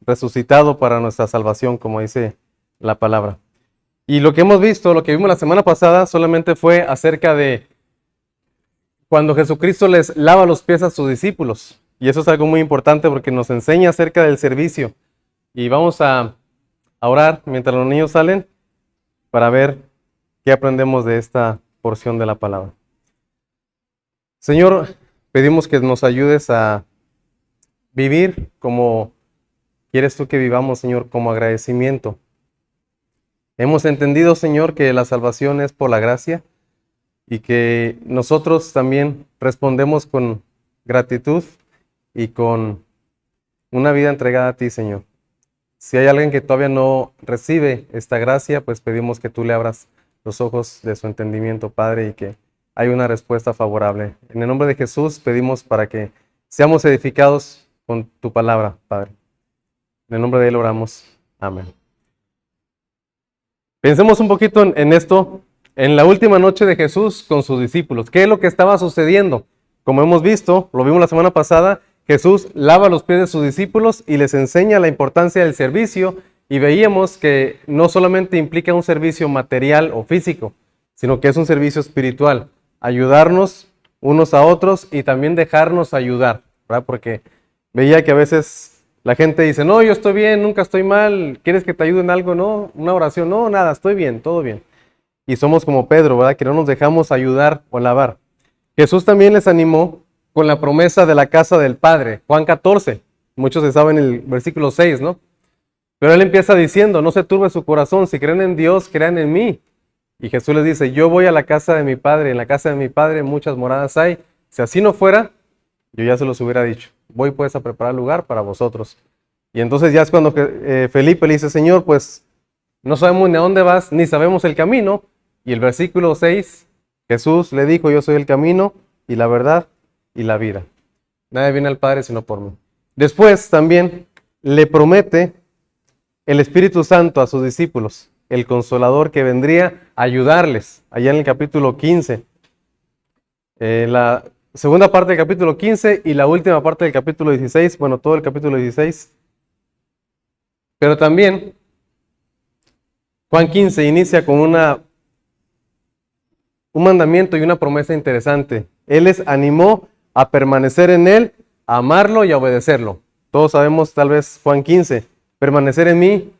resucitado para nuestra salvación, como dice la palabra. Y lo que hemos visto, lo que vimos la semana pasada, solamente fue acerca de cuando Jesucristo les lava los pies a sus discípulos. Y eso es algo muy importante porque nos enseña acerca del servicio. Y vamos a orar mientras los niños salen para ver qué aprendemos de esta porción de la palabra. Señor, pedimos que nos ayudes a vivir como quieres tú que vivamos, Señor, como agradecimiento. Hemos entendido, Señor, que la salvación es por la gracia y que nosotros también respondemos con gratitud y con una vida entregada a ti, Señor. Si hay alguien que todavía no recibe esta gracia, pues pedimos que tú le abras los ojos de su entendimiento, Padre, y que haya una respuesta favorable. En el nombre de Jesús pedimos para que seamos edificados con tu palabra, Padre. En el nombre de Él oramos. Amén. Pensemos un poquito en esto, en la última noche de Jesús con sus discípulos. ¿Qué es lo que estaba sucediendo? Como hemos visto, lo vimos la semana pasada, Jesús lava los pies de sus discípulos y les enseña la importancia del servicio, y veíamos que no solamente implica un servicio material o físico, sino que es un servicio espiritual, ayudarnos unos a otros y también dejarnos ayudar, ¿verdad? Porque veía que a veces la gente dice, no, yo estoy bien, nunca estoy mal, ¿quieres que te ayude en algo? No, una oración, no, nada, estoy bien, todo bien. Y somos como Pedro, ¿verdad? Que no nos dejamos ayudar o lavar. Jesús también les animó con la promesa de la casa del Padre, Juan 14, muchos se saben el versículo 6, ¿no? Pero Él empieza diciendo, no se turbe su corazón, si creen en Dios, crean en mí. Y Jesús les dice, yo voy a la casa de mi Padre, en la casa de mi Padre muchas moradas hay. Si así no fuera, yo ya se los hubiera dicho, voy pues a preparar lugar para vosotros. Y entonces ya es cuando Felipe le dice, Señor, pues no sabemos ni a dónde vas, ni sabemos el camino. Y el versículo 6, Jesús le dijo, yo soy el camino y la verdad y la vida. Nadie viene al Padre sino por mí. Después también le promete el Espíritu Santo a sus discípulos, el Consolador que vendría a ayudarles, allá en el capítulo 15. La segunda parte del capítulo 15 y la última parte del capítulo 16, bueno, todo el capítulo 16. Pero también Juan 15 inicia con un mandamiento y una promesa interesante. Él les animó a permanecer en Él, a amarlo y a obedecerlo. Todos sabemos tal vez Juan 15, permanecer en mí.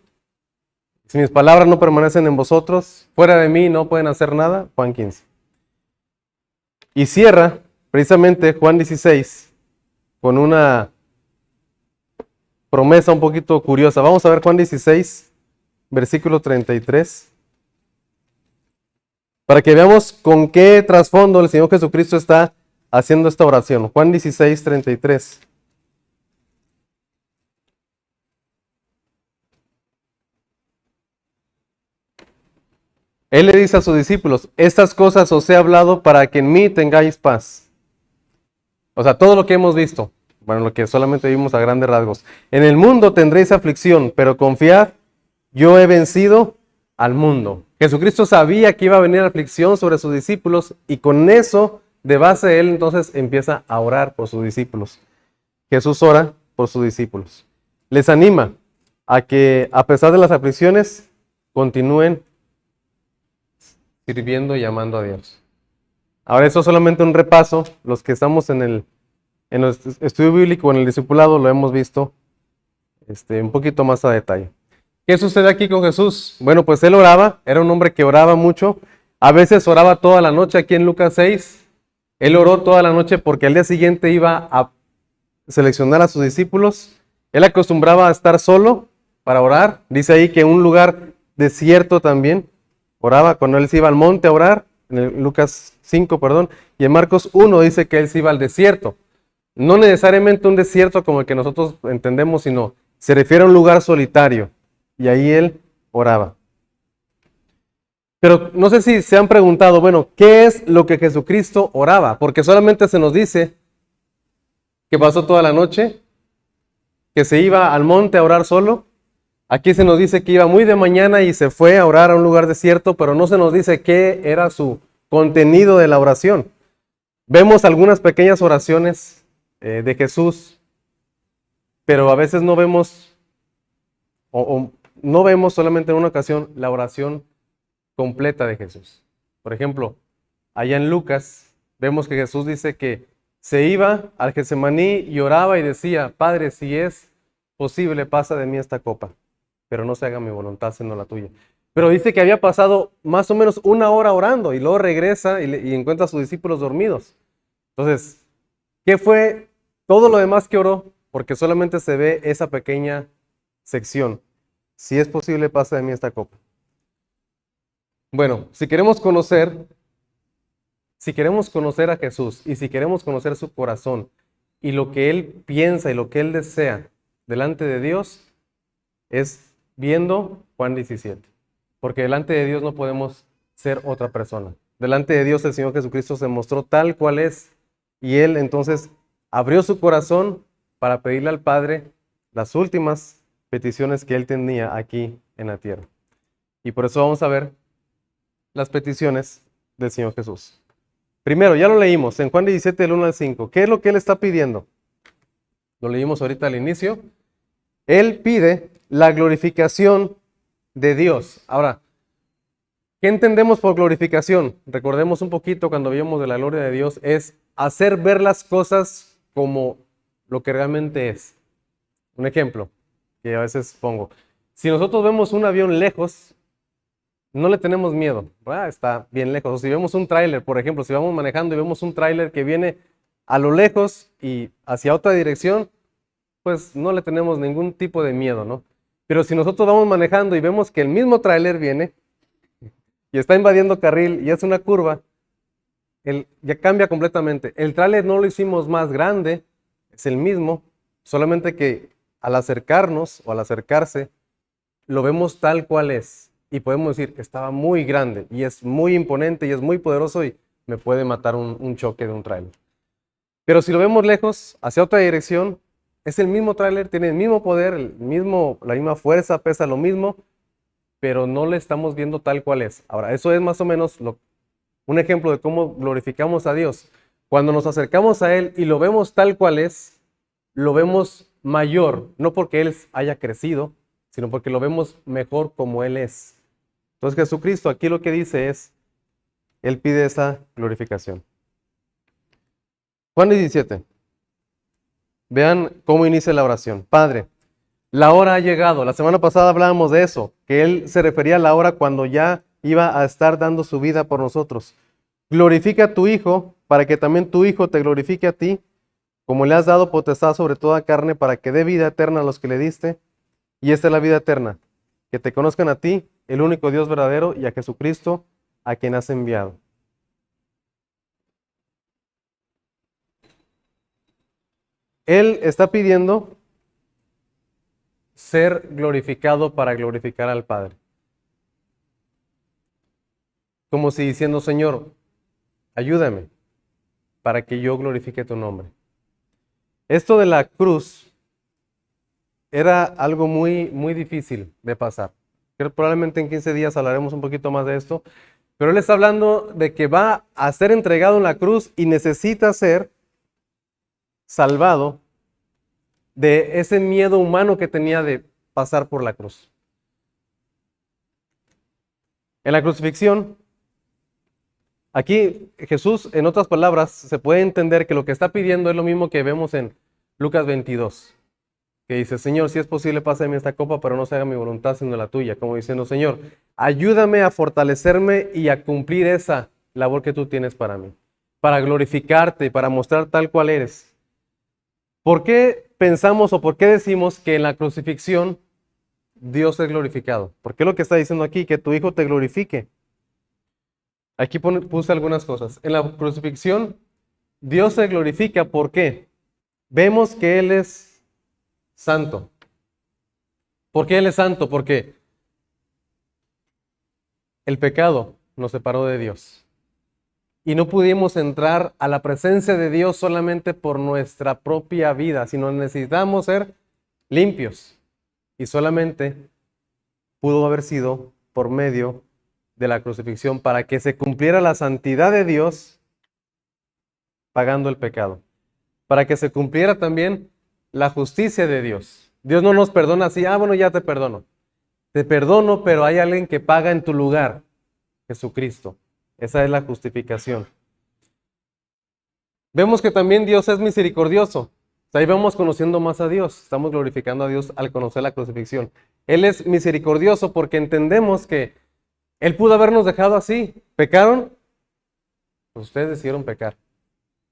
Si mis palabras no permanecen en vosotros, fuera de mí no pueden hacer nada. Juan 15. Y cierra precisamente Juan 16 con una promesa un poquito curiosa. Vamos a ver Juan 16, versículo 33. Para que veamos con qué trasfondo el Señor Jesucristo está haciendo esta oración. Juan 16, 33. Él le dice a sus discípulos, estas cosas os he hablado para que en mí tengáis paz. O sea, todo lo que hemos visto, bueno, lo que solamente vimos a grandes rasgos. En el mundo tendréis aflicción, pero confiad, yo he vencido al mundo. Jesucristo sabía que iba a venir aflicción sobre sus discípulos y con eso de base Él entonces empieza a orar por sus discípulos. Jesús ora por sus discípulos. Les anima a que a pesar de las aflicciones continúen sirviendo y amando a Dios. Ahora eso es solamente un repaso. Los que estamos en el estudio bíblico, en el discipulado, lo hemos visto un poquito más a detalle. ¿Qué sucede aquí con Jesús? Bueno, pues Él oraba, era un hombre que oraba mucho. A veces oraba toda la noche aquí en Lucas 6. Él oró toda la noche porque al día siguiente iba a seleccionar a sus discípulos. Él acostumbraba a estar solo para orar. Dice ahí que en un lugar desierto también oraba cuando Él se iba al monte a orar. En Lucas 5, perdón. Y en Marcos 1 dice que Él se iba al desierto. No necesariamente un desierto como el que nosotros entendemos, sino se refiere a un lugar solitario. Y ahí Él oraba. Pero no sé si se han preguntado, bueno, ¿qué es lo que Jesucristo oraba? Porque solamente se nos dice que pasó toda la noche, que se iba al monte a orar solo. Aquí se nos dice que iba muy de mañana y se fue a orar a un lugar desierto, pero no se nos dice qué era su contenido de la oración. Vemos algunas pequeñas oraciones de Jesús, pero a veces no vemos o no vemos solamente en una ocasión la oración completa de Jesús. Por ejemplo, allá en Lucas vemos que Jesús dice que se iba al Getsemaní y oraba y decía, Padre, si es posible, pasa de mí esta copa, pero no se haga mi voluntad sino la tuya. Pero dice que había pasado más o menos una hora orando y luego regresa y encuentra a sus discípulos dormidos. Entonces, ¿qué fue todo lo demás que oró? Porque solamente se ve esa pequeña sección. Si es posible, pasa de mí esta copa. Bueno, si queremos conocer a Jesús y si queremos conocer su corazón y lo que Él piensa y lo que Él desea delante de Dios, es viendo Juan 17. Porque delante de Dios no podemos ser otra persona. Delante de Dios el Señor Jesucristo se mostró tal cual es y Él entonces abrió su corazón para pedirle al Padre las últimas peticiones que Él tenía aquí en la tierra. Y por eso vamos a ver las peticiones del Señor Jesús. Primero, ya lo leímos en Juan 17, del 1 al 5. ¿Qué es lo que Él está pidiendo? Lo leímos ahorita al inicio. Él pide la glorificación de Dios. Ahora, ¿qué entendemos por glorificación? Recordemos un poquito cuando vimos de la gloria de Dios, es hacer ver las cosas como lo que realmente es. Un ejemplo que a veces pongo. Si nosotros vemos un avión lejos, no le tenemos miedo, ¿verdad? Está bien lejos. O si vemos un tráiler, por ejemplo, si vamos manejando y vemos un tráiler que viene a lo lejos y hacia otra dirección, pues no le tenemos ningún tipo de miedo, ¿no? Pero si nosotros vamos manejando y vemos que el mismo tráiler viene y está invadiendo carril y hace una curva, ya cambia completamente. El tráiler no lo hicimos más grande, es el mismo, solamente que al acercarnos o al acercarse, lo vemos tal cual es. Y podemos decir, estaba muy grande y es muy imponente y es muy poderoso y me puede matar un choque de un tráiler. Pero si lo vemos lejos, hacia otra dirección, es el mismo tráiler, tiene el mismo poder, la misma fuerza, pesa lo mismo, pero no le estamos viendo tal cual es. Ahora, eso es más o menos un ejemplo de cómo glorificamos a Dios. Cuando nos acercamos a Él y lo vemos tal cual es, lo vemos mayor, no porque Él haya crecido, sino porque lo vemos mejor como Él es. Entonces Jesucristo aquí lo que dice es, Él pide esa glorificación. Juan 17. Vean cómo inicia la oración. Padre, la hora ha llegado. La semana pasada hablábamos de eso, que Él se refería a la hora cuando ya iba a estar dando su vida por nosotros. Glorifica a tu Hijo, para que también tu Hijo te glorifique a ti, como le has dado potestad sobre toda carne, para que dé vida eterna a los que le diste. Y esta es la vida eterna, que te conozcan a ti, el único Dios verdadero, y a Jesucristo, a quien has enviado. Él está pidiendo ser glorificado para glorificar al Padre. Como si diciendo, Señor, ayúdame para que yo glorifique tu nombre. Esto de la cruz era algo muy, muy difícil de pasar. Creo que probablemente en 15 días hablaremos un poquito más de esto, pero Él está hablando de que va a ser entregado en la cruz y necesita ser salvado de ese miedo humano que tenía de pasar por la cruz. En la crucifixión, aquí Jesús, en otras palabras, se puede entender que lo que está pidiendo es lo mismo que vemos en Lucas 22, que dice, Señor, si es posible, pásame esta copa, pero no se haga mi voluntad sino la tuya, como diciendo, Señor, ayúdame a fortalecerme y a cumplir esa labor que tú tienes para mí, para glorificarte y para mostrar tal cual eres. ¿Por qué pensamos o por qué decimos que en la crucifixión Dios es glorificado? ¿Por qué lo que está diciendo aquí, que tu Hijo te glorifique? Aquí puse algunas cosas. En la crucifixión, Dios se glorifica. ¿Por qué? Vemos que Él es santo. ¿Por qué Él es santo? Porque el pecado nos separó de Dios. Y no pudimos entrar a la presencia de Dios solamente por nuestra propia vida, sino necesitamos ser limpios. Y solamente pudo haber sido por medio de la crucifixión para que se cumpliera la santidad de Dios pagando el pecado. Para que se cumpliera también la justicia de Dios. Dios no nos perdona así, bueno, ya te perdono. Te perdono, pero hay alguien que paga en tu lugar, Jesucristo. Esa es la justificación. Vemos que también Dios es misericordioso. Ahí vamos conociendo más a Dios. Estamos glorificando a Dios al conocer la crucifixión. Él es misericordioso porque entendemos que Él pudo habernos dejado así. ¿Pecaron? Pues ustedes decidieron pecar.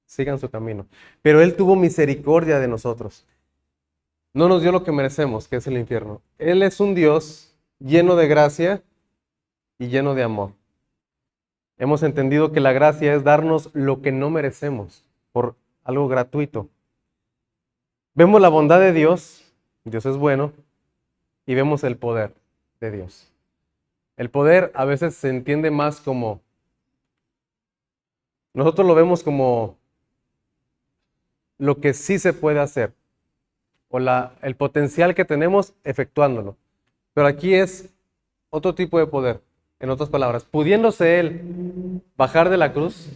Sigan su camino. Pero Él tuvo misericordia de nosotros. No nos dio lo que merecemos, que es el infierno. Él es un Dios lleno de gracia y lleno de amor. Hemos entendido que la gracia es darnos lo que no merecemos por algo gratuito. Vemos la bondad de Dios, Dios es bueno, y vemos el poder de Dios. El poder a veces se entiende más como, nosotros lo vemos como lo que sí se puede hacer, o el potencial que tenemos efectuándolo. Pero aquí es otro tipo de poder. En otras palabras, pudiéndose Él bajar de la cruz,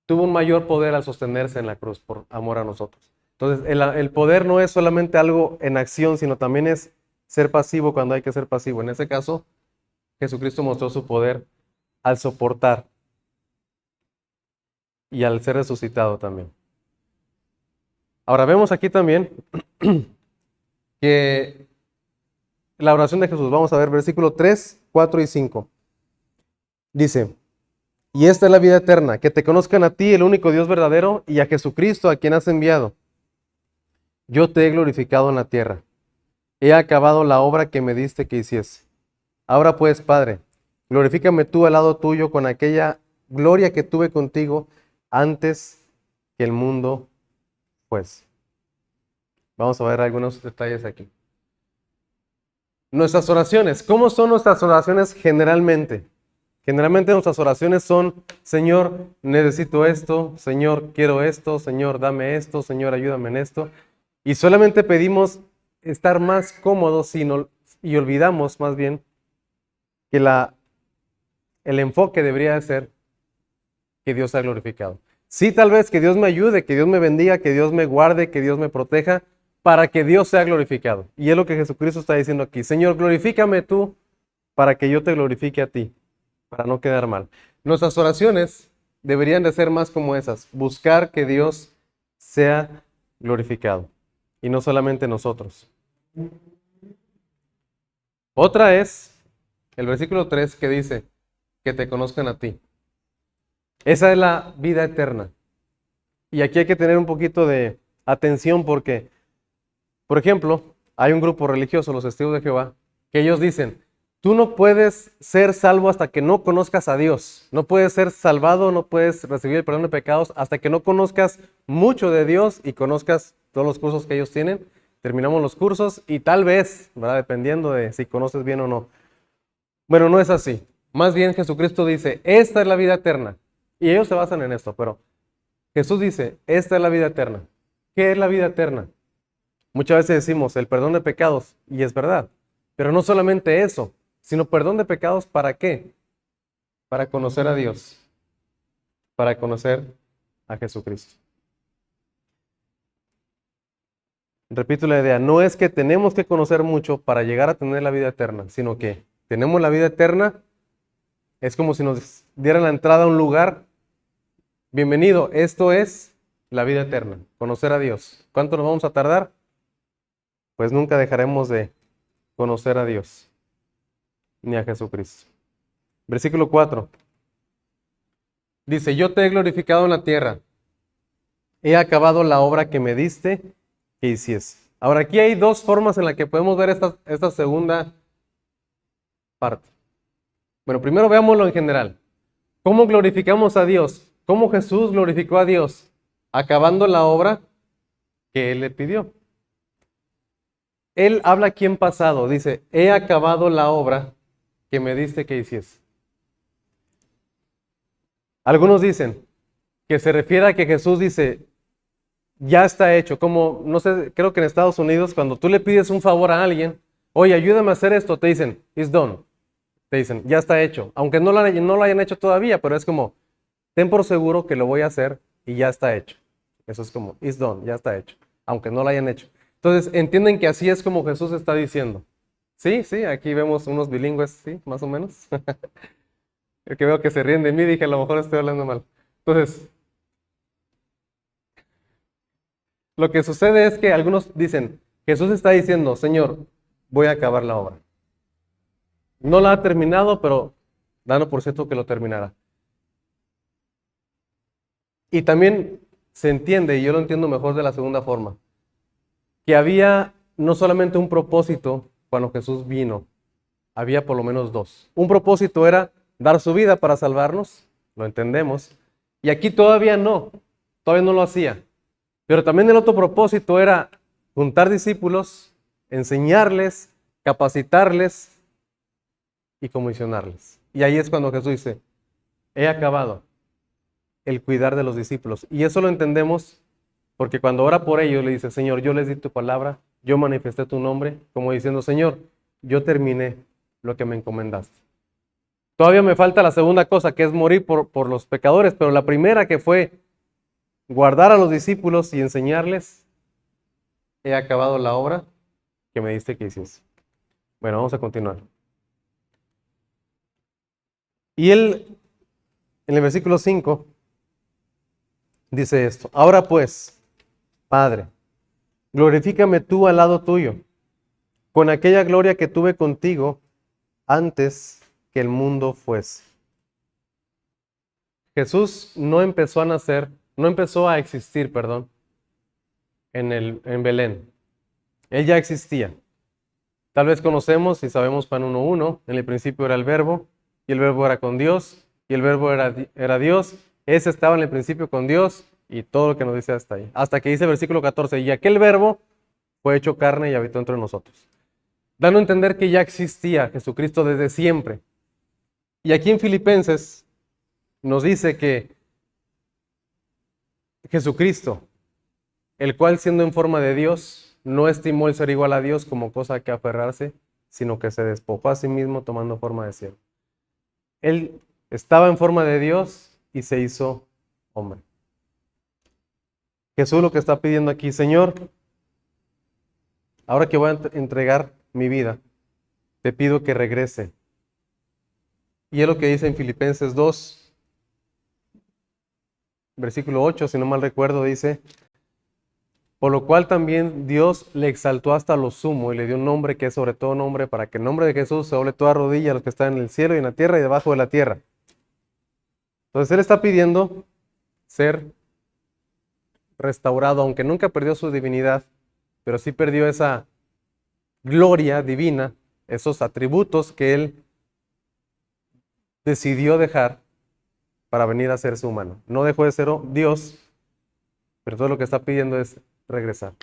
tuvo un mayor poder al sostenerse en la cruz por amor a nosotros. Entonces, el poder no es solamente algo en acción, sino también es ser pasivo cuando hay que ser pasivo. En ese caso, Jesucristo mostró su poder al soportar y al ser resucitado también. Ahora vemos aquí también que la oración de Jesús, vamos a ver versículo 3, 4 y 5. Dice, y esta es la vida eterna, que te conozcan a ti, el único Dios verdadero, y a Jesucristo, a quien has enviado. Yo te he glorificado en la tierra. He acabado la obra que me diste que hiciese. Ahora pues, Padre, glorifícame tú al lado tuyo con aquella gloria que tuve contigo antes que el mundo fuese. Vamos a ver algunos detalles aquí. Nuestras oraciones. ¿Cómo son nuestras oraciones generalmente? Generalmente nuestras oraciones son, Señor, necesito esto, Señor, quiero esto, Señor, dame esto, Señor, ayúdame en esto. Y solamente pedimos estar más cómodos y olvidamos más bien que el enfoque debería ser que Dios sea glorificado. Sí, tal vez que Dios me ayude, que Dios me bendiga, que Dios me guarde, que Dios me proteja, para que Dios sea glorificado. Y es lo que Jesucristo está diciendo aquí. Señor, glorifícame tú para que yo te glorifique a ti, para no quedar mal. Nuestras oraciones deberían de ser más como esas, buscar que Dios sea glorificado y no solamente nosotros. Otra es el versículo 3 que dice, que te conozcan a ti. Esa es la vida eterna. Y aquí hay que tener un poquito de atención porque, por ejemplo, hay un grupo religioso, los Testigos de Jehová, que ellos dicen, tú no puedes ser salvo hasta que no conozcas a Dios. No puedes ser salvado, no puedes recibir el perdón de pecados hasta que no conozcas mucho de Dios y conozcas todos los cursos que ellos tienen. Terminamos los cursos y tal vez, ¿verdad? Dependiendo de si conoces bien o no. Bueno, no es así. Más bien Jesucristo dice, esta es la vida eterna. Y ellos se basan en esto, pero Jesús dice, esta es la vida eterna. ¿Qué es la vida eterna? Muchas veces decimos el perdón de pecados, y es verdad. Pero no solamente eso, sino perdón de pecados, ¿para qué? Para conocer a Dios, para conocer a Jesucristo. Repito la idea, no es que tenemos que conocer mucho para llegar a tener la vida eterna, sino que tenemos la vida eterna, es como si nos dieran la entrada a un lugar. Bienvenido, esto es la vida eterna, conocer a Dios. ¿Cuánto nos vamos a tardar? Pues nunca dejaremos de conocer a Dios, ni a Jesucristo. Versículo 4. Dice, yo te he glorificado en la tierra, he acabado la obra que me diste que hiciese. Ahora, aquí hay dos formas en las que podemos ver esta segunda parte. Bueno, primero veámoslo en general. ¿Cómo glorificamos a Dios? ¿Cómo Jesús glorificó a Dios? Acabando la obra que Él le pidió. Él habla aquí en pasado, dice, he acabado la obra que me diste que hiciese. Algunos dicen que se refiere a que Jesús dice, ya está hecho, como, no sé, creo que en Estados Unidos, cuando tú le pides un favor a alguien, oye, ayúdame a hacer esto, te dicen, it's done. Te dicen, ya está hecho. Aunque no lo hayan hecho todavía, pero es como, ten por seguro que lo voy a hacer y ya está hecho. Eso es como, it's done, ya está hecho. Aunque no lo hayan hecho. Entonces, entienden que así es como Jesús está diciendo. Sí, sí, aquí vemos unos bilingües, sí, más o menos. El que veo que se ríen de mí, dije, a lo mejor estoy hablando mal. Entonces, lo que sucede es que algunos dicen, Jesús está diciendo, Señor, voy a acabar la obra. No la ha terminado, pero dando por cierto que lo terminará. Y también se entiende, y yo lo entiendo mejor de la segunda forma, que había no solamente un propósito cuando Jesús vino, había por lo menos dos. Un propósito era dar su vida para salvarnos, lo entendemos, y aquí todavía no lo hacía. Pero también el otro propósito era juntar discípulos, enseñarles, capacitarles y comisionarles. Y ahí es cuando Jesús dice, he acabado el cuidar de los discípulos. Y eso lo entendemos porque cuando ora por ellos le dice, Señor, yo les di tu palabra, yo manifesté tu nombre, como diciendo, Señor, yo terminé lo que me encomendaste. Todavía me falta la segunda cosa, que es morir por los pecadores, pero la primera que fue guardar a los discípulos y enseñarles, he acabado la obra que me diste que hiciese. Bueno, vamos a continuar. Y él, en el versículo 5, dice esto, ahora pues, Padre, glorifícame tú al lado tuyo, con aquella gloria que tuve contigo antes que el mundo fuese. Jesús no empezó a nacer, no empezó a existir, perdón, en Belén. Él ya existía. Tal vez conocemos y sabemos Juan 1:1, en el principio era el verbo, y el verbo era con Dios, y el verbo era Dios. Ese estaba en el principio con Dios, y todo lo que nos dice hasta ahí. Hasta que dice el versículo 14, y aquel verbo fue hecho carne y habitó entre nosotros. Dando a entender que ya existía Jesucristo desde siempre. Y aquí en Filipenses nos dice que Jesucristo, el cual siendo en forma de Dios, no estimó el ser igual a Dios como cosa que aferrarse, sino que se despojó a sí mismo tomando forma de siervo. Él estaba en forma de Dios y se hizo hombre. Jesús lo que está pidiendo aquí, Señor, ahora que voy a entregar mi vida, te pido que regrese. Y es lo que dice en Filipenses 2, versículo 8, si no mal recuerdo, dice, por lo cual también Dios le exaltó hasta lo sumo y le dio un nombre que es sobre todo nombre, para que el nombre de Jesús se doble toda rodilla a los que están en el cielo y en la tierra y debajo de la tierra. Entonces Él está pidiendo ser restaurado, aunque nunca perdió su divinidad, pero sí perdió esa gloria divina, esos atributos que Él decidió dejar para venir a serse humano. No dejó de ser Dios, pero todo lo que está pidiendo es regresar.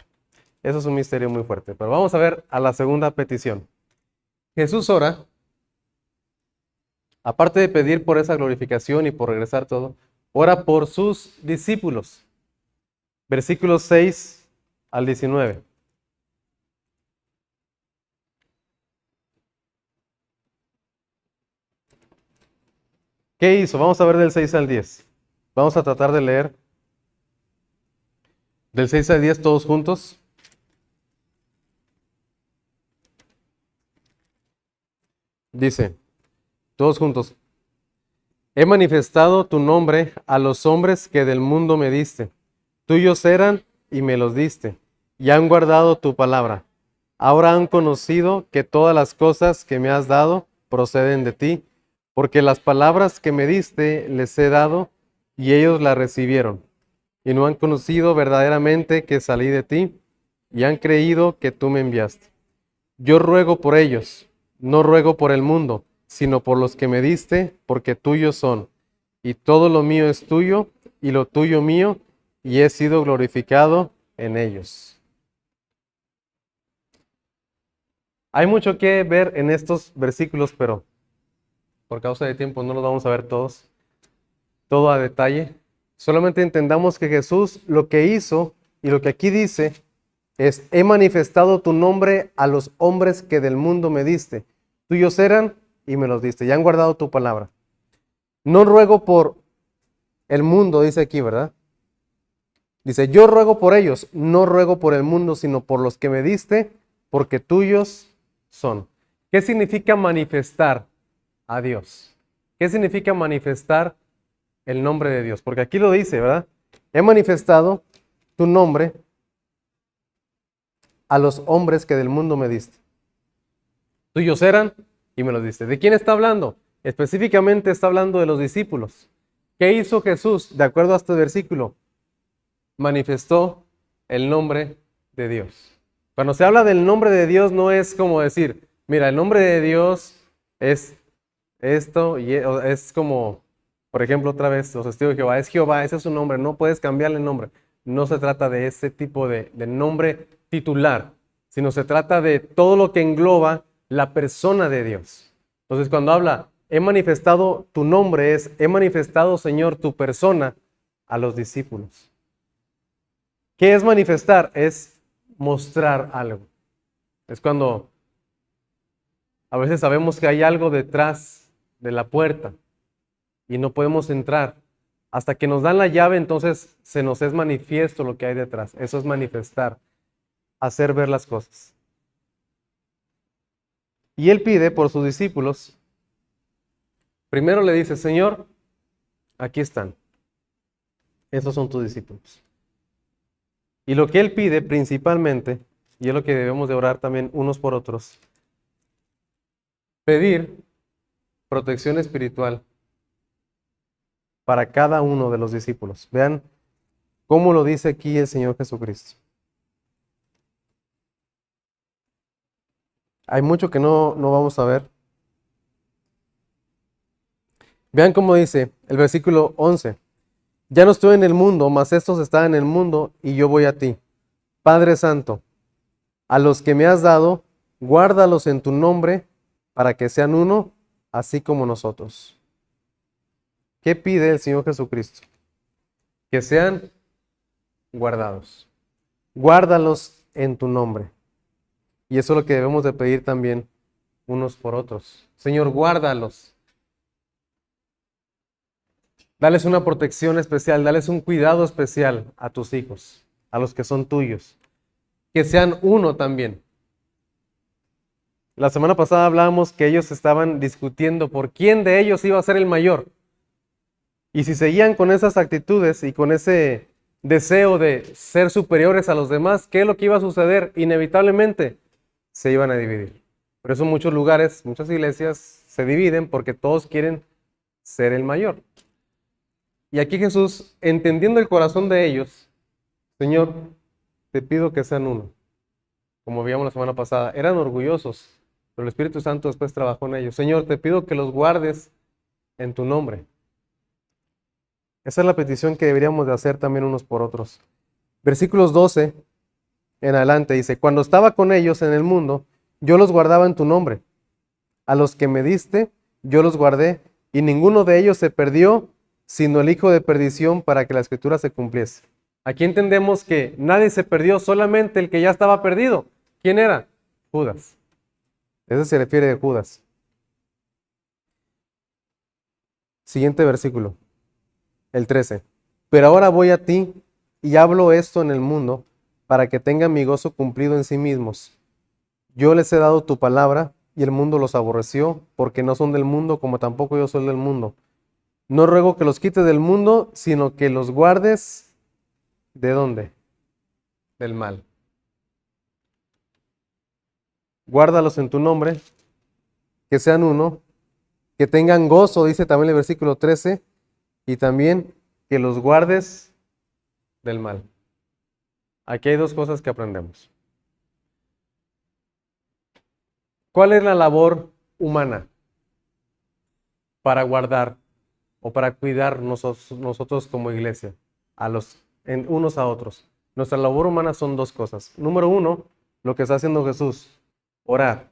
Eso es un misterio muy fuerte. Pero vamos a ver a la segunda petición. Jesús ora, aparte de pedir por esa glorificación y por regresar todo, ora por sus discípulos. Versículos 6 al 19. ¿Qué hizo? Vamos a ver del 6 al 10. Vamos a tratar de leer del 6 al 10 todos juntos. Dice, todos juntos, he manifestado tu nombre a los hombres que del mundo me diste. Tuyos eran y me los diste, y han guardado tu palabra. Ahora han conocido que todas las cosas que me has dado proceden de ti, porque las palabras que me diste les he dado, y ellos las recibieron. Y no han conocido verdaderamente que salí de ti, y han creído que tú me enviaste. Yo ruego por ellos, no ruego por el mundo, sino por los que me diste, porque tuyos son. Y todo lo mío es tuyo, y lo tuyo mío, y he sido glorificado en ellos. Hay mucho que ver en estos versículos, pero por causa de tiempo no los vamos a ver todos, todo a detalle. Solamente entendamos que Jesús lo que hizo y lo que aquí dice es, he manifestado tu nombre a los hombres que del mundo me diste. Tuyos eran y me los diste, y han guardado tu palabra. No ruego por el mundo, dice aquí, ¿verdad? Dice, yo ruego por ellos, no ruego por el mundo, sino por los que me diste, porque tuyos son. ¿Qué significa manifestar a Dios? ¿Qué significa manifestar el nombre de Dios? Porque aquí lo dice, ¿verdad? He manifestado tu nombre a los hombres que del mundo me diste. Tuyos eran y me los diste. ¿De quién está hablando? Específicamente está hablando de los discípulos. ¿Qué hizo Jesús? De acuerdo a este versículo, manifestó el nombre de Dios. Cuando se habla del nombre de Dios no es como decir, mira, el nombre de Dios es esto y es como, por ejemplo, otra vez los testigos de Jehová, es Jehová, ese es su nombre, no puedes cambiarle el nombre. No se trata de ese tipo de nombre titular, sino se trata de todo lo que engloba la persona de Dios. Entonces, cuando habla, he manifestado tu nombre, es, he manifestado, Señor, tu persona a los discípulos. ¿Qué es manifestar? Es mostrar algo. Es cuando a veces sabemos que hay algo detrás de la puerta y no podemos entrar. Hasta que nos dan la llave, entonces se nos es manifiesto lo que hay detrás. Eso es manifestar, hacer ver las cosas. Y él pide por sus discípulos. Primero le dice, Señor, aquí están. Esos son tus discípulos. Y lo que él pide principalmente, y es lo que debemos de orar también unos por otros, pedir protección espiritual para cada uno de los discípulos. Vean cómo lo dice aquí el Señor Jesucristo. Hay mucho que no vamos a ver. Vean cómo dice el versículo 11. Ya no estoy en el mundo, mas estos están en el mundo y yo voy a ti. Padre Santo, a los que me has dado, guárdalos en tu nombre para que sean uno, así como nosotros. ¿Qué pide el Señor Jesucristo? Que sean guardados. Guárdalos en tu nombre. Y eso es lo que debemos de pedir también unos por otros. Señor, guárdalos. Dales una protección especial, dales un cuidado especial a tus hijos, a los que son tuyos. Que sean uno también. La semana pasada hablábamos que ellos estaban discutiendo por quién de ellos iba a ser el mayor. Y si seguían con esas actitudes y con ese deseo de ser superiores a los demás, ¿qué es lo que iba a suceder? Inevitablemente se iban a dividir. Por eso muchos lugares, muchas iglesias se dividen porque todos quieren ser el mayor. Y aquí Jesús, entendiendo el corazón de ellos, Señor, te pido que sean uno. Como veíamos la semana pasada, eran orgullosos, pero el Espíritu Santo después trabajó en ellos. Señor, te pido que los guardes en tu nombre. Esa es la petición que deberíamos de hacer también unos por otros. Versículos 12 en adelante dice, cuando estaba con ellos en el mundo, yo los guardaba en tu nombre. A los que me diste, yo los guardé, y ninguno de ellos se perdió, sino el hijo de perdición, para que la escritura se cumpliese. Aquí entendemos que nadie se perdió, solamente el que ya estaba perdido. ¿Quién era? Judas. Ese se refiere a Judas. Siguiente versículo, el 13. Pero ahora voy a ti y hablo esto en el mundo, para que tengan mi gozo cumplido en sí mismos. Yo les he dado tu palabra, y el mundo los aborreció, porque no son del mundo, como tampoco yo soy del mundo. No ruego que los quites del mundo, sino que los guardes, ¿de dónde? Del mal. Guárdalos en tu nombre, que sean uno, que tengan gozo, dice también el versículo 13, y también que los guardes del mal. Aquí hay dos cosas que aprendemos. ¿Cuál es la labor humana para guardar o para cuidar nosotros como iglesia unos a otros? Nuestra labor humana son dos cosas. Número uno, lo que está haciendo Jesús, orar.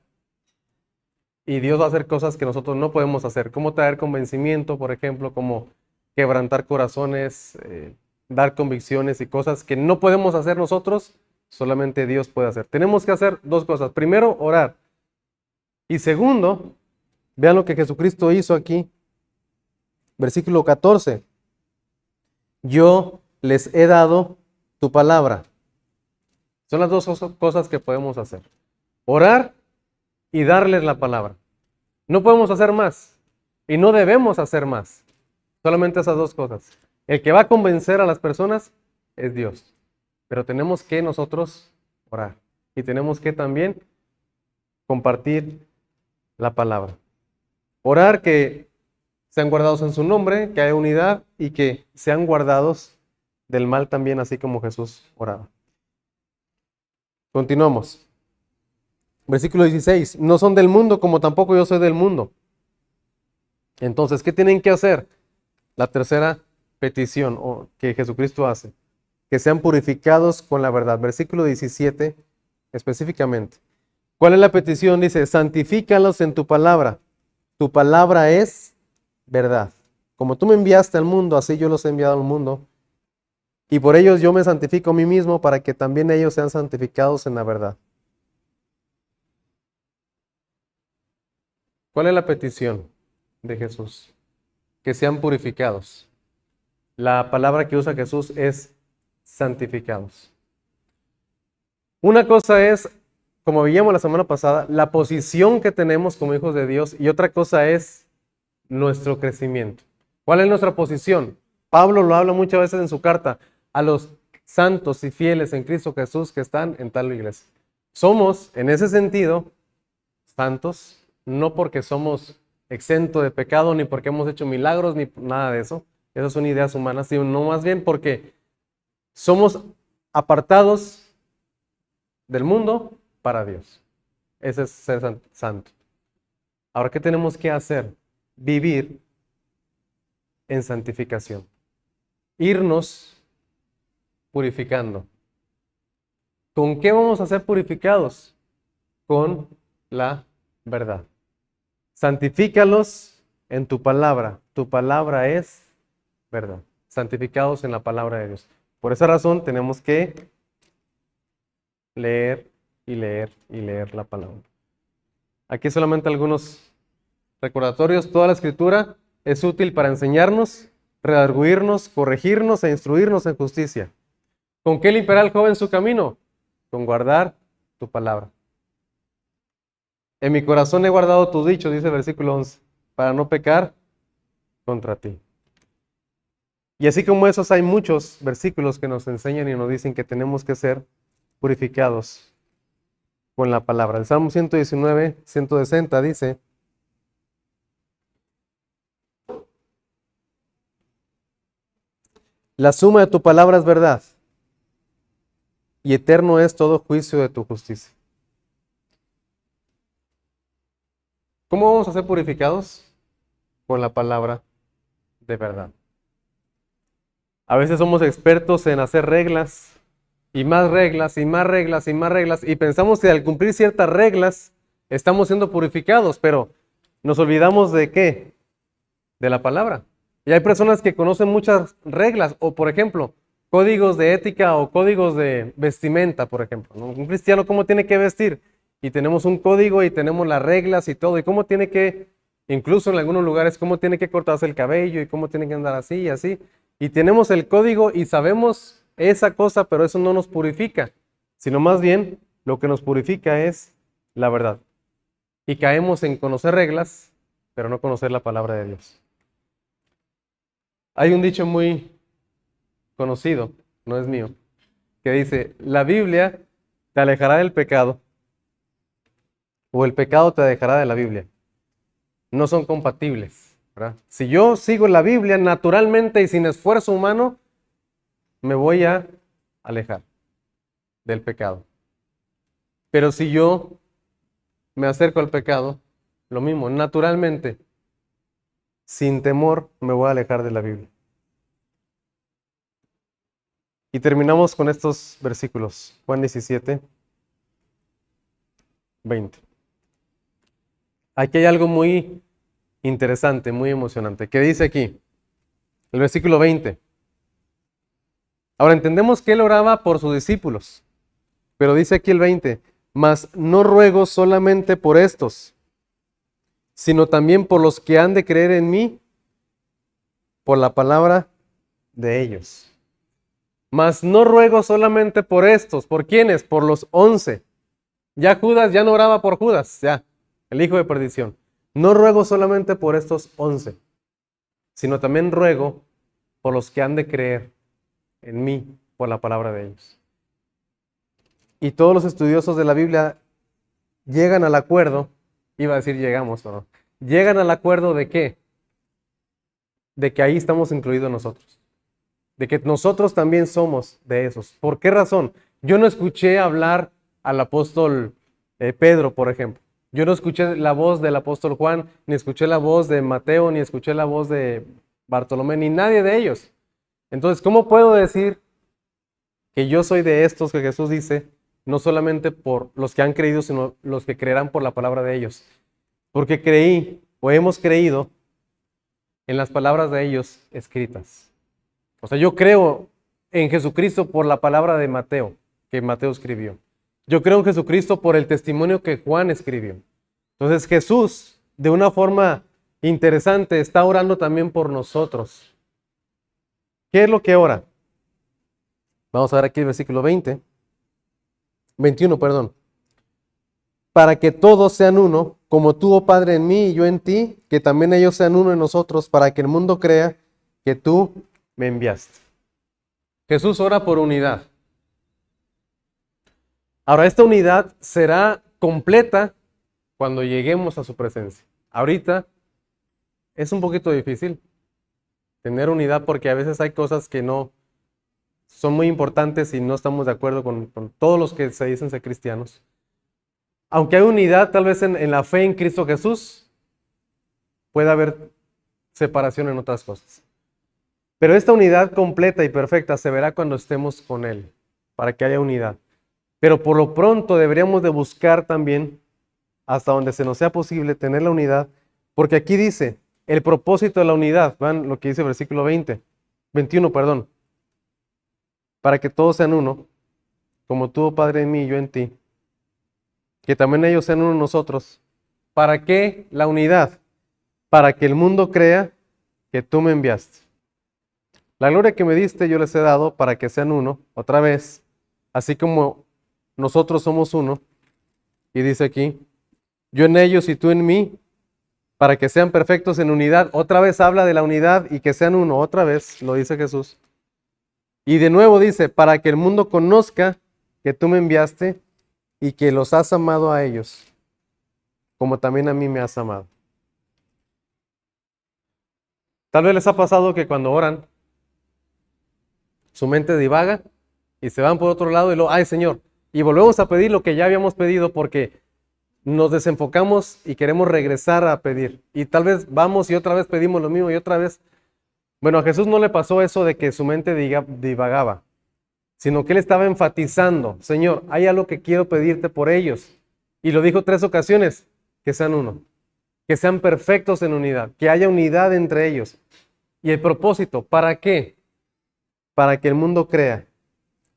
Y Dios va a hacer cosas que nosotros no podemos hacer, como traer convencimiento, por ejemplo, como quebrantar corazones, dar convicciones y cosas que no podemos hacer nosotros, solamente Dios puede hacer. Tenemos que hacer dos cosas. Primero, orar. Y segundo, vean lo que Jesucristo hizo aquí. Versículo 14. Yo les he dado tu palabra. Son las dos cosas que podemos hacer. Orar y darles la palabra. No podemos hacer más y no debemos hacer más. Solamente esas dos cosas. El que va a convencer a las personas es Dios. Pero tenemos que nosotros orar y tenemos que también compartir la palabra. Orar que sean guardados en su nombre, que haya unidad y que sean guardados del mal también, así como Jesús oraba. Continuamos. Versículo 16. No son del mundo como tampoco yo soy del mundo. Entonces, ¿qué tienen que hacer? La tercera petición que Jesucristo hace. Que sean purificados con la verdad. Versículo 17 específicamente. ¿Cuál es la petición? Dice, santifícalos en tu palabra. Tu palabra es verdad. Como tú me enviaste al mundo, así yo los he enviado al mundo. Y por ellos yo me santifico a mí mismo para que también ellos sean santificados en la verdad. ¿Cuál es la petición de Jesús? Que sean purificados. La palabra que usa Jesús es santificados. Una cosa es, como veíamos la semana pasada, la posición que tenemos como hijos de Dios y otra cosa es nuestro crecimiento. ¿Cuál es nuestra posición? Pablo lo habla muchas veces en su carta a los santos y fieles en Cristo Jesús que están en tal iglesia. Somos, en ese sentido, santos, no porque somos exentos de pecado, ni porque hemos hecho milagros, ni nada de eso. Esas son ideas humanas, sino más bien porque somos apartados del mundo para Dios. Ese es ser santo. Ahora, ¿qué tenemos que hacer? Vivir en santificación. Irnos purificando. ¿Con qué vamos a ser purificados? Con la verdad. Santifícalos en tu palabra. Tu palabra es verdad. Santificados en la palabra de Dios. Por esa razón tenemos que leer y leer y leer la palabra. Aquí solamente algunos recordatorios. Toda la escritura es útil para enseñarnos, redarguirnos, corregirnos e instruirnos en justicia. ¿Con qué limpiará el joven su camino? Con guardar tu palabra. En mi corazón he guardado tu dicho, dice el versículo 11, para no pecar contra ti. Y así como esos hay muchos versículos que nos enseñan y nos dicen que tenemos que ser purificados con la palabra. El Salmo 119, 160 dice, la suma de tu palabra es verdad, y eterno es todo juicio de tu justicia. ¿Cómo vamos a ser purificados? Con la palabra de verdad. A veces somos expertos en hacer reglas, y más reglas, y más reglas, y más reglas, y pensamos que al cumplir ciertas reglas estamos siendo purificados, pero nos olvidamos de ¿qué? De la palabra. Y hay personas que conocen muchas reglas, o por ejemplo, códigos de ética o códigos de vestimenta, por ejemplo, ¿no? Un cristiano, ¿cómo tiene que vestir? Y tenemos un código y tenemos las reglas y todo, y cómo tiene que, incluso en algunos lugares, cómo tiene que cortarse el cabello y cómo tiene que andar así y así. Y tenemos el código y sabemos esa cosa, pero eso no nos purifica, sino más bien lo que nos purifica es la verdad. Y caemos en conocer reglas, pero no conocer la palabra de Dios. Hay un dicho muy conocido, no es mío, que dice, la Biblia te alejará del pecado o el pecado te alejará de la Biblia. No son compatibles, ¿verdad? Si yo sigo la Biblia naturalmente y sin esfuerzo humano, me voy a alejar del pecado. Pero si yo me acerco al pecado, lo mismo, naturalmente, sin temor, me voy a alejar de la Biblia. Y terminamos con estos versículos, Juan 17, 20. Aquí hay algo muy interesante, muy emocionante, que dice aquí, el versículo 20. Ahora entendemos que él oraba por sus discípulos, pero dice aquí el 20, mas no ruego solamente por estos, sino también por los que han de creer en mí, por la palabra de ellos. Mas no ruego solamente por estos. ¿Por quiénes? Por los 11. Ya Judas, ya no oraba por Judas, ya, el hijo de perdición. No ruego solamente por estos 11, sino también ruego por los que han de creer en mí por la palabra de ellos. Y todos los estudiosos de la Biblia llegan al acuerdo, iba a decir llegamos, pero llegan al acuerdo de qué? De que ahí estamos incluidos nosotros. De que nosotros también somos de esos. ¿Por qué razón? Yo no escuché hablar al apóstol Pedro, por ejemplo. Yo no escuché la voz del apóstol Juan, ni escuché la voz de Mateo, ni escuché la voz de Bartolomé, ni nadie de ellos. Entonces, ¿cómo puedo decir que yo soy de estos que Jesús dice, no solamente por los que han creído, sino los que creerán por la palabra de ellos? Porque creí o hemos creído en las palabras de ellos escritas. O sea, yo creo en Jesucristo por la palabra de Mateo, que Mateo escribió. Yo creo en Jesucristo por el testimonio que Juan escribió. Entonces Jesús, de una forma interesante, está orando también por nosotros. ¿Qué es lo que ora? Vamos a ver aquí el versículo 21, perdón. Para que todos sean uno, como tú, oh Padre, en mí y yo en ti, que también ellos sean uno en nosotros, para que el mundo crea que tú me enviaste. Jesús ora por unidad. Ahora, esta unidad será completa cuando lleguemos a su presencia. Ahorita es un poquito difícil tener unidad porque a veces hay cosas que no son muy importantes y no estamos de acuerdo con todos los que se dicen ser cristianos. Aunque hay unidad tal vez en la fe en Cristo Jesús, puede haber separación en otras cosas. Pero esta unidad completa y perfecta se verá cuando estemos con Él, para que haya unidad. Pero por lo pronto deberíamos de buscar también, hasta donde se nos sea posible, tener la unidad, porque aquí dice, el propósito de la unidad, vean lo que dice el versículo 21, perdón, para que todos sean uno, como tú, oh Padre, en mí y yo en ti, que también ellos sean uno en nosotros. ¿Para qué la unidad? Para que el mundo crea que tú me enviaste. La gloria que me diste yo les he dado para que sean uno, otra vez, así como nosotros somos uno. Y dice aquí, yo en ellos y tú en mí, para que sean perfectos en unidad. Otra vez habla de la unidad y que sean uno, otra vez lo dice Jesús. Y de nuevo dice, para que el mundo conozca que tú me enviaste y que los has amado a ellos, como también a mí me has amado. Tal vez les ha pasado que cuando oran, su mente divaga y se van por otro lado y luego, ay Señor, y volvemos a pedir lo que ya habíamos pedido porque nos desenfocamos y queremos regresar a pedir. Y tal vez vamos y otra vez pedimos lo mismo y otra vez. Bueno, a Jesús no le pasó eso de que su mente divagaba, sino que él estaba enfatizando, Señor, hay algo que quiero pedirte por ellos. Y lo dijo 3 ocasiones, que sean uno, que sean perfectos en unidad, que haya unidad entre ellos. Y el propósito, ¿para qué? Para que el mundo crea,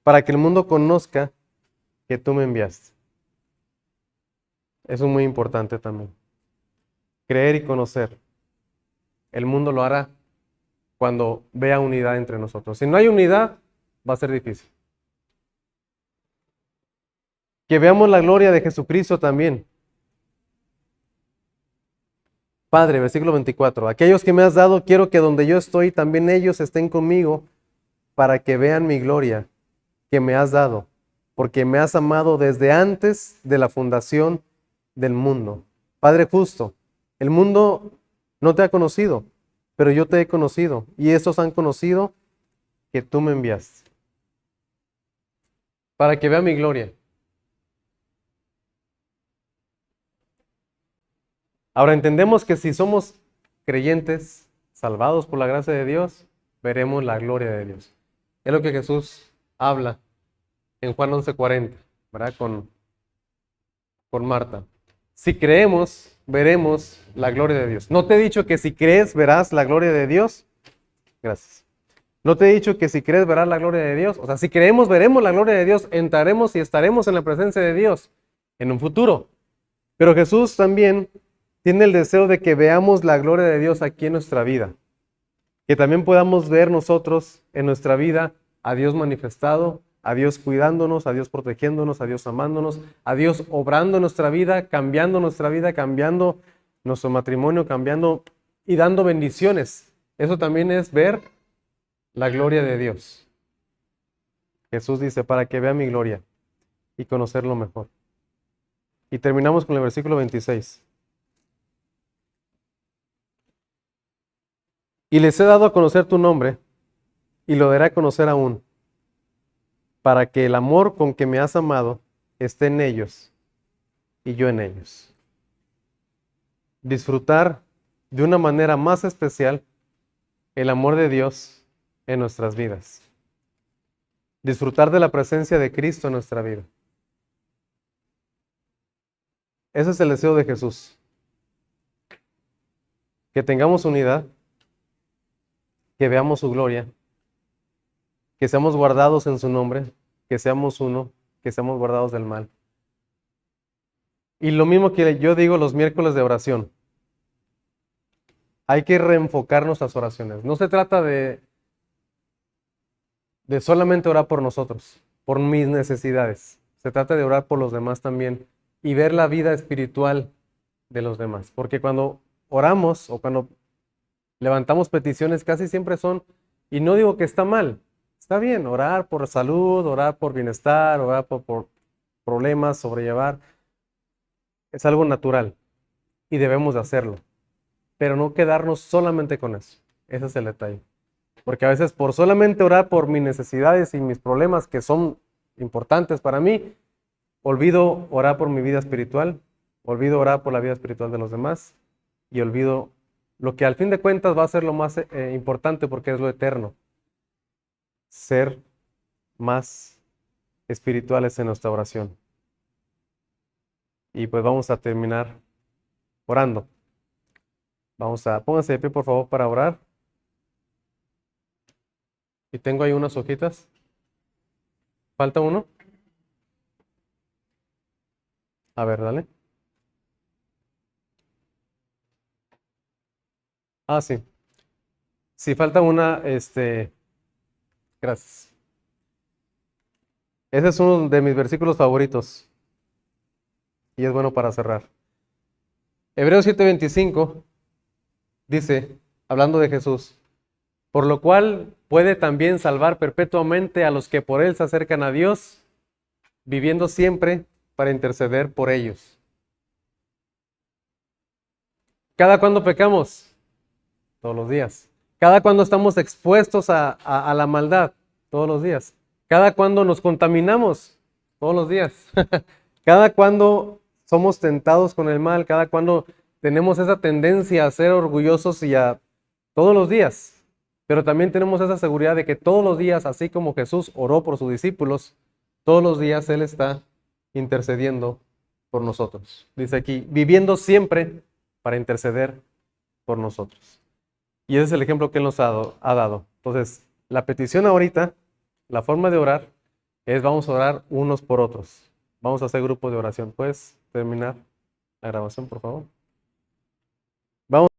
para que el mundo conozca que tú me enviaste. Eso es muy importante también. Creer y conocer. El mundo lo hará cuando vea unidad entre nosotros. Si no hay unidad, va a ser difícil. Que veamos la gloria de Jesucristo también. Padre, versículo 24. Aquellos que me has dado, quiero que donde yo estoy, también ellos estén conmigo, para que vean mi gloria que me has dado, porque me has amado desde antes de la fundación del mundo. Padre justo, el mundo no te ha conocido, pero yo te he conocido, y estos han conocido que tú me enviaste, para que vean mi gloria. Ahora entendemos que si somos creyentes, salvados por la gracia de Dios, veremos la gloria de Dios. Es lo que Jesús habla en Juan 11:40, ¿verdad? Con Marta. Si creemos, veremos la gloria de Dios. ¿No te he dicho que si crees, verás la gloria de Dios? Gracias. ¿No te he dicho que si crees, verás la gloria de Dios? O sea, si creemos, veremos la gloria de Dios, entraremos y estaremos en la presencia de Dios en un futuro. Pero Jesús también tiene el deseo de que veamos la gloria de Dios aquí en nuestra vida. Que también podamos ver nosotros en nuestra vida a Dios manifestado, a Dios cuidándonos, a Dios protegiéndonos, a Dios amándonos, a Dios obrando en nuestra vida, cambiando nuestro matrimonio, cambiando y dando bendiciones. Eso también es ver la gloria de Dios. Jesús dice, para que vea mi gloria y conocerlo mejor. Y terminamos con el versículo 26. Y les he dado a conocer tu nombre, y lo daré a conocer aún, para que el amor con que me has amado esté en ellos y yo en ellos. Disfrutar de una manera más especial el amor de Dios en nuestras vidas. Disfrutar de la presencia de Cristo en nuestra vida. Ese es el deseo de Jesús. Que tengamos unidad, que veamos su gloria, que seamos guardados en su nombre, que seamos uno, que seamos guardados del mal. Y lo mismo que yo digo los miércoles de oración. Hay que reenfocar nuestras oraciones. No se trata de solamente orar por nosotros, por mis necesidades. Se trata de orar por los demás también y ver la vida espiritual de los demás. Porque cuando oramos o cuando levantamos peticiones, casi siempre son, y no digo que está mal, está bien, orar por salud, orar por bienestar, orar por problemas, sobrellevar, es algo natural y debemos de hacerlo, pero no quedarnos solamente con eso. Ese es el detalle. Porque a veces por solamente orar por mis necesidades y mis problemas que son importantes para mí, olvido orar por mi vida espiritual, olvido orar por la vida espiritual de los demás y olvido lo que al fin de cuentas va a ser lo más importante porque es lo eterno. Ser más espirituales en nuestra oración. Y pues vamos a terminar orando. Pónganse de pie por favor para orar. Y tengo ahí unas hojitas. ¿Falta uno? A ver, dale. Ah, sí. Si falta una, gracias. Ese es uno de mis versículos favoritos. Y es bueno para cerrar. Hebreos 7:25 dice, hablando de Jesús, por lo cual puede también salvar perpetuamente a los que por él se acercan a Dios, viviendo siempre para interceder por ellos. ¿Cada cuándo pecamos? Todos los días. ¿Cada cuándo estamos expuestos a la maldad? Todos los días. ¿Cada cuándo nos contaminamos? Todos los días. ¿Cada cuándo somos tentados con el mal? ¿Cada cuándo tenemos esa tendencia a ser orgullosos todos los días? Pero también tenemos esa seguridad de que todos los días, así como Jesús oró por sus discípulos, todos los días Él está intercediendo por nosotros. Dice aquí, viviendo siempre para interceder por nosotros. Y ese es el ejemplo que Él nos ha dado. Entonces, la petición ahorita, la forma de orar, es vamos a orar unos por otros. Vamos a hacer grupos de oración. ¿Puedes terminar la grabación, por favor? Vamos.